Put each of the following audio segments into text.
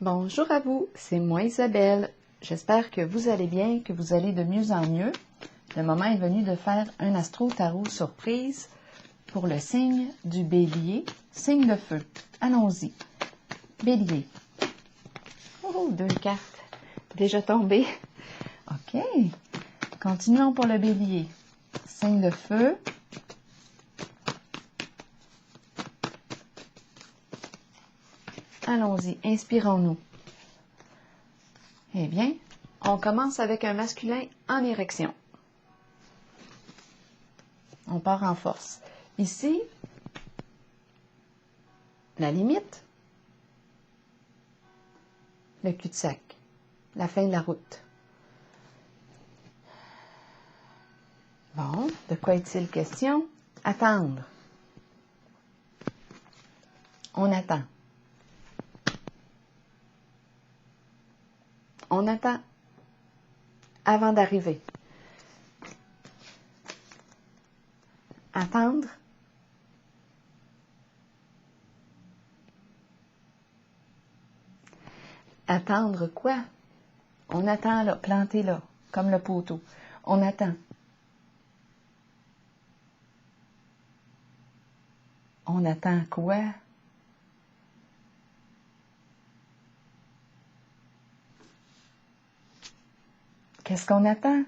Bonjour à vous, c'est moi Isabelle. J'espère que vous allez bien, que vous allez de mieux en mieux. Le moment est venu de faire un astro-tarot surprise pour le signe du Bélier, signe de feu. Allons-y. Bélier. Oh, 2 cartes déjà tombées. OK. Continuons pour le Bélier. Signe de feu. Allons-y, inspirons-nous. Eh bien, on commence avec un masculin en érection. On part en force. Ici, la limite, le cul-de-sac, la fin de la route. Bon, de quoi est-il question? Attendre. On attend. On attend avant d'arriver. Attendre. Attendre quoi? On attend là, planté là, comme le poteau. On attend. On attend quoi? Qu'est-ce qu'on attend?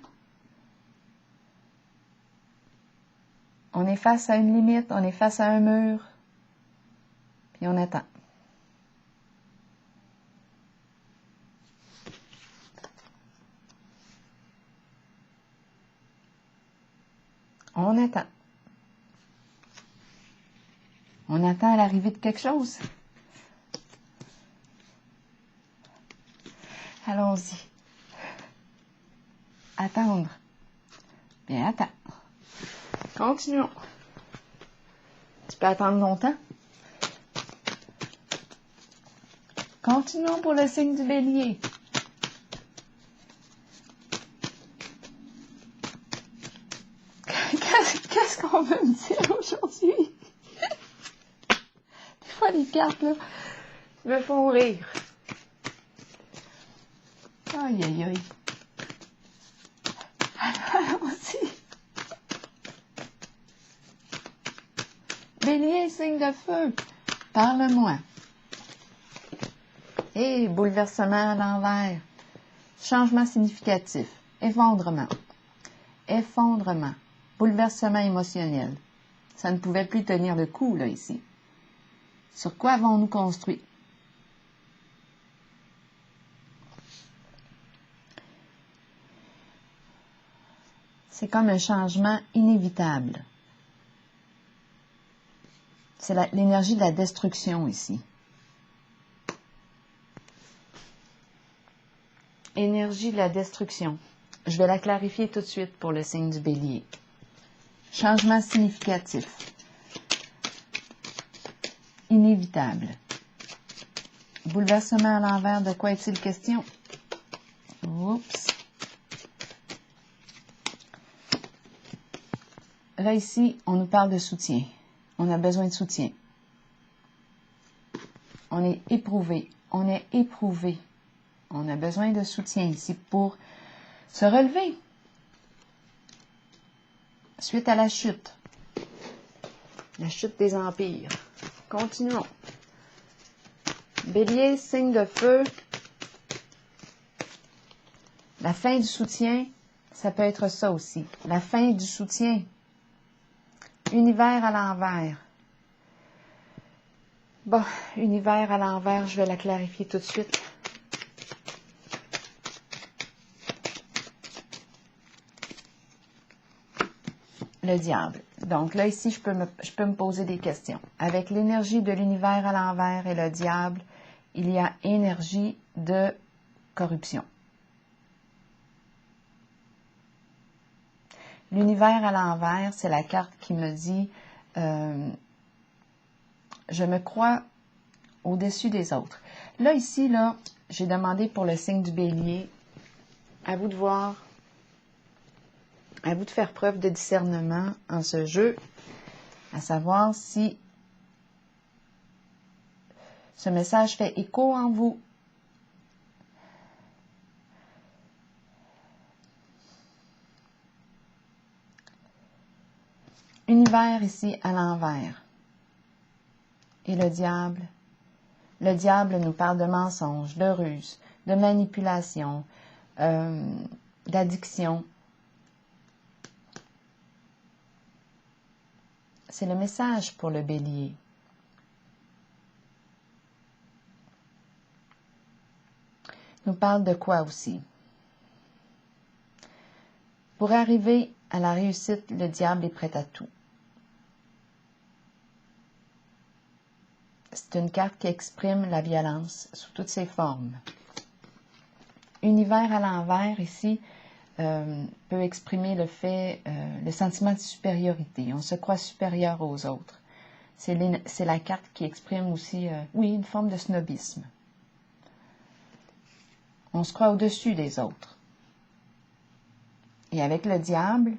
On est face à une limite, on est face à un mur, puis on attend. On attend. On attend l'arrivée de quelque chose. Allons-y. Attendre. Bien, attends. Continuons. Tu peux attendre longtemps. Continuons pour le signe du Bélier. Qu'est-ce qu'on veut me dire aujourd'hui? Des fois, les cartes, là, me font rire. Aïe, aïe, aïe. Allons-y. Bélier, signe de feu. Parle-moi. Et bouleversement à l'envers. Changement significatif. Effondrement. Effondrement. Bouleversement émotionnel. Ça ne pouvait plus tenir le coup, là, ici. Sur quoi avons-nous construit? C'est comme un changement inévitable. C'est l'énergie de la destruction ici. Énergie de la destruction. Je vais la clarifier tout de suite pour le signe du Bélier. Changement significatif. Inévitable. Bouleversement à l'envers, de quoi est-il question? Oups. Là, ici, on nous parle de soutien. On a besoin de soutien. On est éprouvé. On est éprouvé. On a besoin de soutien ici pour se relever. Suite à la chute. La chute des empires. Continuons. Bélier, signe de feu. La fin du soutien, ça peut être ça aussi. La fin du soutien. Univers à l'envers. Bon, univers à l'envers, je vais la clarifier tout de suite. Le diable. Donc là, ici, je peux me poser des questions. Avec l'énergie de l'univers à l'envers et le diable, il y a énergie de corruption. L'univers à l'envers, c'est la carte qui me dit je me crois au-dessus des autres. Là, ici, là, j'ai demandé pour le signe du Bélier, à vous de voir, à vous de faire preuve de discernement en ce jeu, à savoir si ce message fait écho en vous l'univers ici à l'envers. Et le diable nous parle de mensonges, de ruses, de manipulation, d'addiction. C'est le message pour le bélier. Il nous parle de quoi aussi? Pour arriver à la réussite, le diable est prêt à tout. C'est une carte qui exprime la violence sous toutes ses formes. Univers à l'envers, ici, peut exprimer le sentiment de supériorité. On se croit supérieur aux autres. C'est la carte qui exprime aussi, oui, une forme de snobisme. On se croit au-dessus des autres. Et avec le diable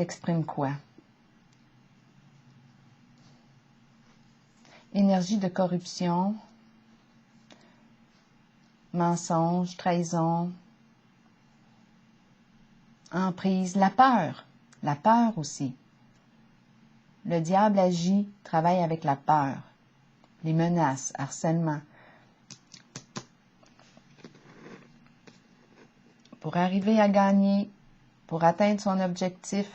exprime quoi? Énergie de corruption, mensonge, trahison, emprise, la peur aussi. Le diable agit, travaille avec la peur, les menaces, harcèlement. Pour arriver à gagner, pour atteindre son objectif,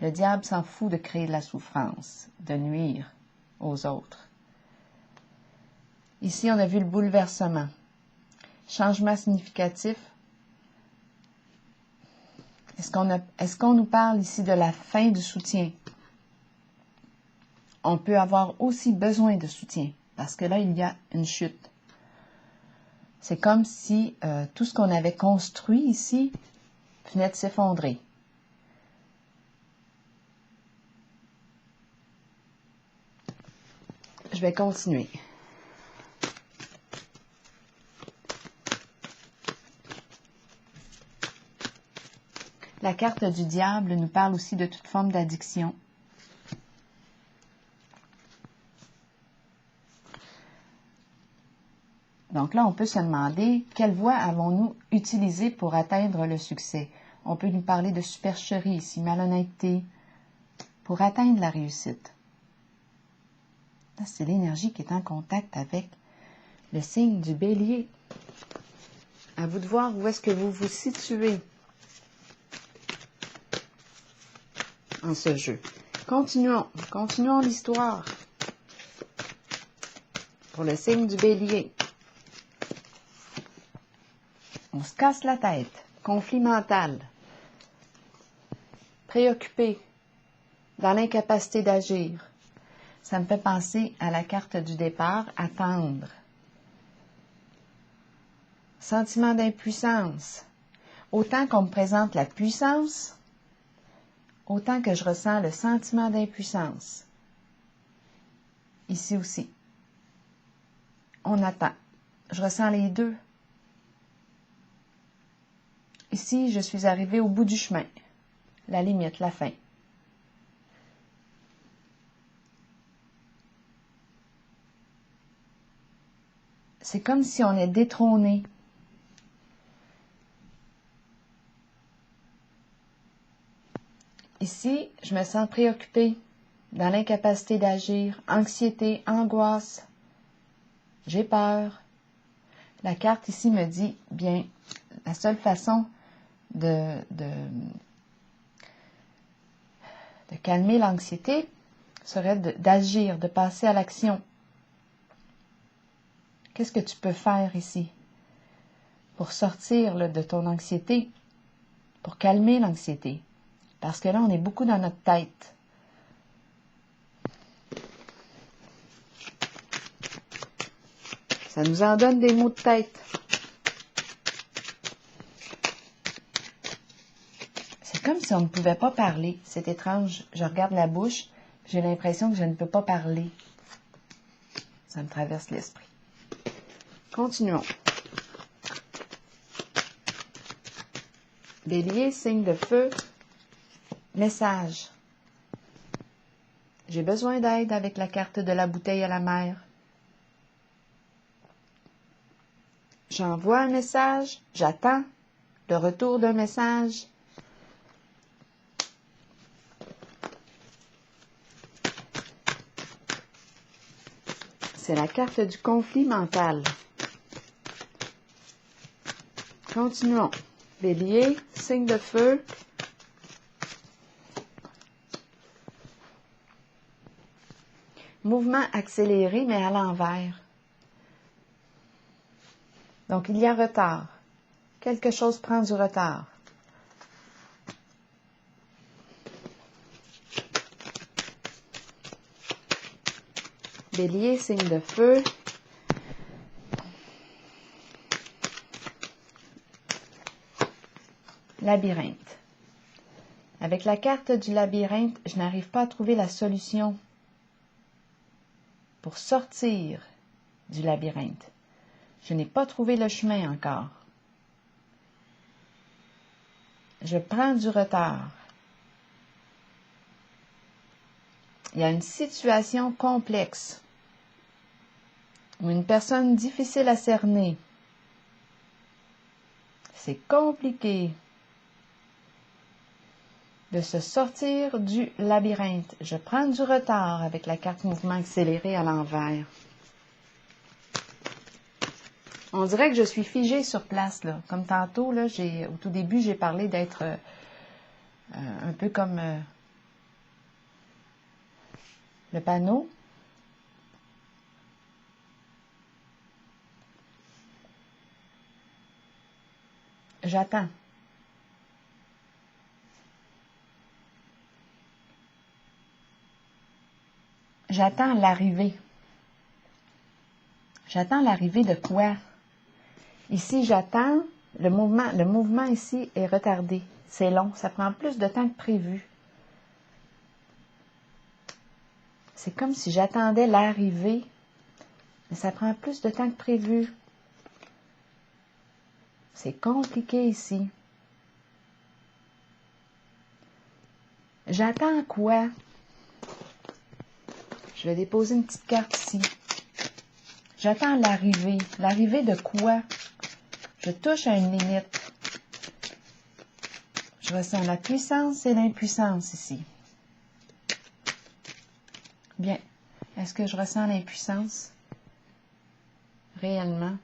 le diable s'en fout de créer de la souffrance, de nuire aux autres. Ici, on a vu le bouleversement. Changement significatif. Est-ce qu'on nous parle ici de la fin du soutien? On peut avoir aussi besoin de soutien, parce que là, il y a une chute. C'est comme si tout ce qu'on avait construit ici venait de s'effondrer. Je vais continuer. La carte du diable nous parle aussi de toute forme d'addiction. Donc là, on peut se demander quelle voie avons-nous utilisée pour atteindre le succès. On peut nous parler de supercherie ici, malhonnêteté, pour atteindre la réussite. Là, c'est l'énergie qui est en contact avec le signe du bélier. À vous de voir où est-ce que vous vous situez en ce jeu. Continuons l'histoire. Pour le signe du bélier. On se casse la tête. Conflit mental. Préoccupé. Dans l'incapacité d'agir. Ça me fait penser à la carte du départ, attendre. Sentiment d'impuissance. Autant qu'on me présente la puissance, autant que je ressens le sentiment d'impuissance. Ici aussi. On attend. Je ressens les deux. Ici, je suis arrivée au bout du chemin. La limite, la fin. C'est comme si on est détrôné. Ici, je me sens préoccupée, dans l'incapacité d'agir, anxiété, angoisse. J'ai peur. La carte ici me dit, bien, la seule façon de calmer l'anxiété serait d'agir, de passer à l'action. Qu'est-ce que tu peux faire ici pour sortir de ton anxiété, pour calmer l'anxiété? Parce que là, on est beaucoup dans notre tête. Ça nous en donne des mots de tête. C'est comme si on ne pouvait pas parler. C'est étrange. Je regarde la bouche, j'ai l'impression que je ne peux pas parler. Ça me traverse l'esprit. Continuons. Bélier, signe de feu. Message. J'ai besoin d'aide avec la carte de la bouteille à la mer. J'envoie un message, j'attends le retour d'un message. C'est la carte du conflit mental. Continuons. Bélier, signe de feu. Mouvement accéléré, mais à l'envers. Donc, il y a retard. Quelque chose prend du retard. Bélier, signe de feu. Labyrinthe. Avec la carte du labyrinthe, je n'arrive pas à trouver la solution pour sortir du labyrinthe. Je n'ai pas trouvé le chemin encore. Je prends du retard. Il y a une situation complexe ou une personne difficile à cerner. C'est compliqué de se sortir du labyrinthe. Je prends du retard avec la carte mouvement accéléré à l'envers. On dirait que je suis figée sur place, là. Comme tantôt, là, au tout début, j'ai parlé d'être un peu comme le panneau. J'attends. J'attends l'arrivée. J'attends l'arrivée de quoi? Ici, j'attends, le mouvement ici est retardé. C'est long, ça prend plus de temps que prévu. C'est comme si j'attendais l'arrivée, mais ça prend plus de temps que prévu. C'est compliqué ici. J'attends quoi? Je vais déposer une petite carte ici. J'attends l'arrivée. L'arrivée de quoi? Je touche à une limite. Je ressens la puissance et l'impuissance ici. Bien. Est-ce que je ressens l'impuissance? Réellement?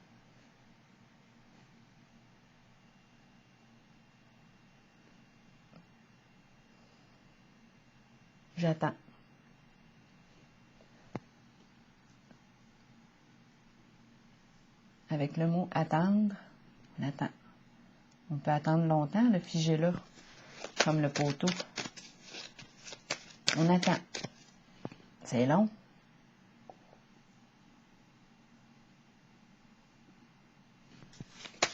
J'attends. Avec le mot attendre, on attend. On peut attendre longtemps, le figé là, comme le poteau. On attend. C'est long.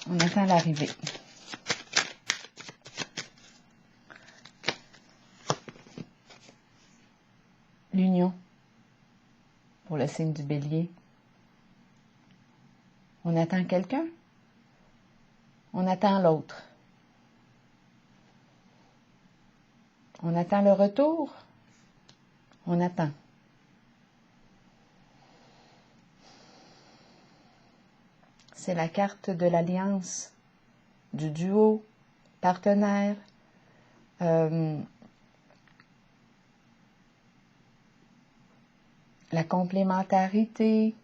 On attend l'arrivée. L'union pour le signe du bélier. On attend quelqu'un. On attend l'autre. On attend le retour. On attend. C'est la carte de l'alliance, du duo, partenaire, la complémentarité,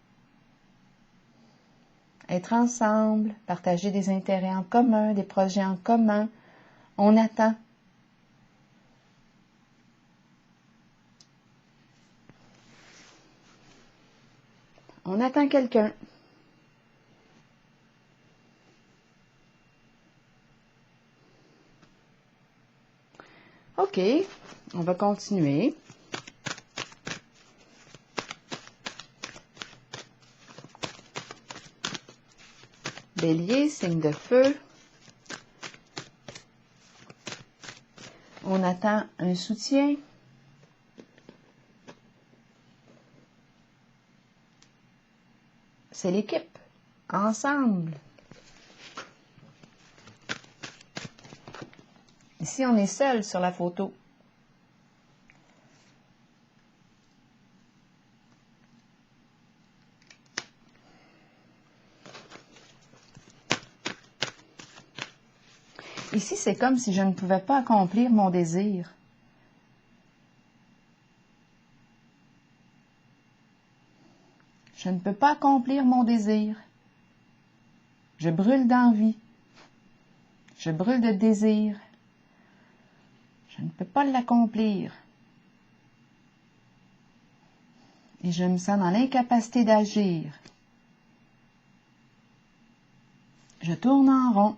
être ensemble, partager des intérêts en commun, des projets en commun. On attend. On attend quelqu'un. OK, on va continuer. Bélier, signe de feu. On attend un soutien. C'est l'équipe, ensemble. Ici, on est seul sur la photo. Ici, c'est comme si je ne pouvais pas accomplir mon désir. Je ne peux pas accomplir mon désir. Je brûle d'envie. Je brûle de désir. Je ne peux pas l'accomplir. Et je me sens dans l'incapacité d'agir. Je tourne en rond.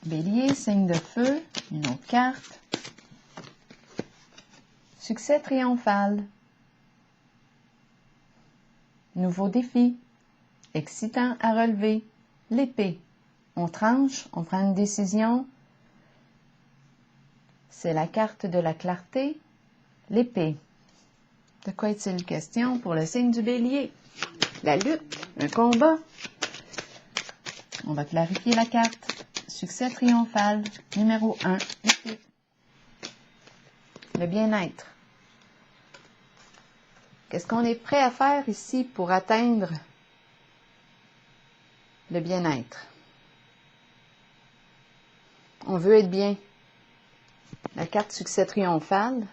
Bélier, signe de feu, une autre carte. Succès triomphal. Nouveau défi. Excitant à relever. L'épée. On tranche, on prend une décision. C'est la carte de la clarté. L'épée. De quoi est-il question pour le signe du Bélier? La lutte, un combat. On va clarifier la carte. Succès triomphal, numéro 1, l'épée. Le bien-être. Qu'est-ce qu'on est prêt à faire ici pour atteindre le bien-être? On veut être bien. La carte succès triomphal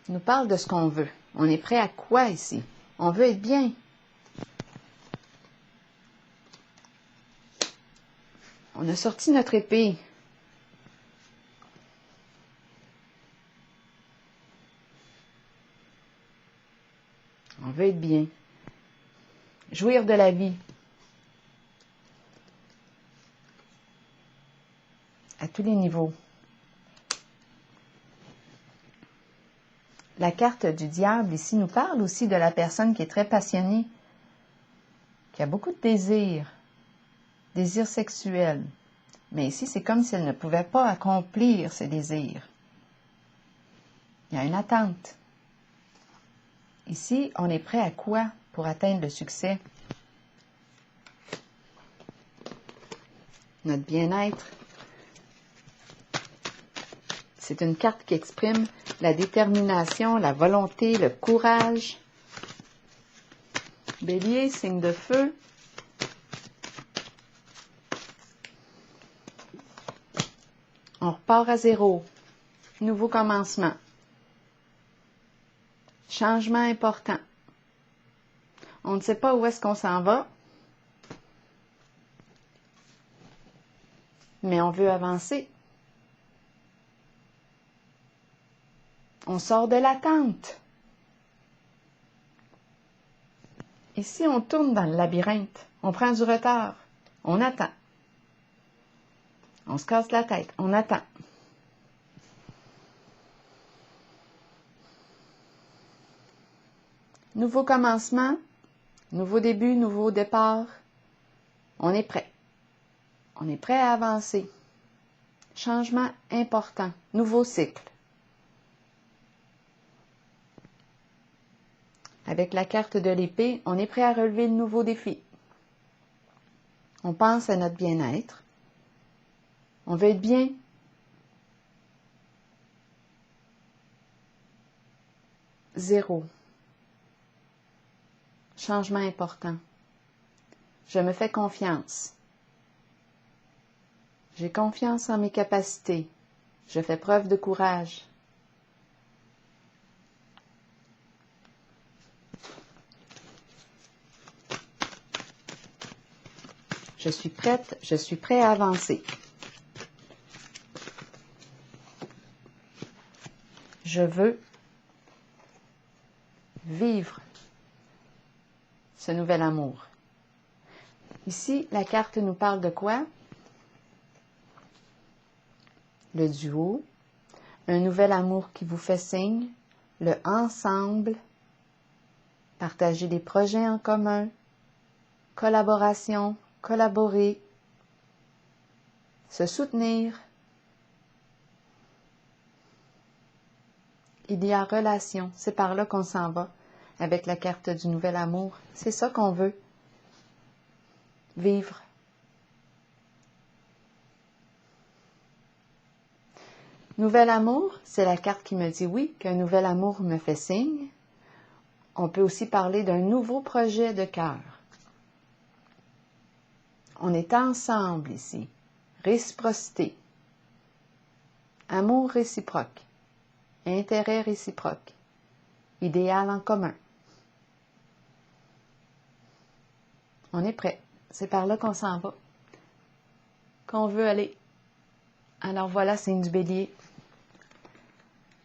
nous parle de ce qu'on veut. On est prêt à quoi ici? On veut être bien. On a sorti notre épée. On veut être bien. Jouir de la vie. À tous les niveaux. La carte du diable ici nous parle aussi de la personne qui est très passionnée, qui a beaucoup de désirs sexuels. Mais ici, c'est comme si elle ne pouvait pas accomplir ses désirs. Il y a une attente. Ici, on est prêt à quoi pour atteindre le succès? Notre bien-être. C'est une carte qui exprime la détermination, la volonté, le courage. Bélier, signe de feu. On repart à zéro. Nouveau commencement. Changement important. On ne sait pas où est-ce qu'on s'en va, mais on veut avancer. On sort de l'attente. Ici, on tourne dans le labyrinthe. On prend du retard. On attend. On se casse la tête. On attend. Nouveau commencement, nouveau début, nouveau départ. On est prêt. On est prêt à avancer. Changement important. Nouveau cycle. Avec la carte de l'épée, on est prêt à relever de nouveaux défis. On pense à notre bien-être. On veut être bien. Zéro. Changement important. Je me fais confiance. J'ai confiance en mes capacités. Je fais preuve de courage. Je suis prête, je suis prêt à avancer. Je veux vivre ce nouvel amour. Ici, la carte nous parle de quoi? Le duo, un nouvel amour qui vous fait signe, le ensemble, partager des projets en commun, collaboration, collaborer, se soutenir. Il y a relation, c'est par là qu'on s'en va avec la carte du nouvel amour. C'est ça qu'on veut. Vivre. Nouvel amour, c'est la carte qui me dit oui, qu'un nouvel amour me fait signe. On peut aussi parler d'un nouveau projet de cœur. On est ensemble ici. Réciprocité. amour réciproque, intérêt réciproque, idéal en commun. On est prêt. C'est par là qu'on s'en va, qu'on veut aller. Alors voilà, signe du Bélier.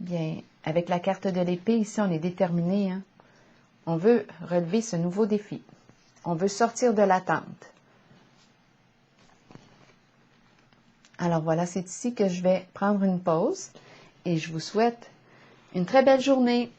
Bien, avec la carte de l'épée, ici, on est déterminé. Hein? On veut relever ce nouveau défi. On veut sortir de l'attente. Alors voilà, c'est ici que je vais prendre une pause et je vous souhaite une très belle journée.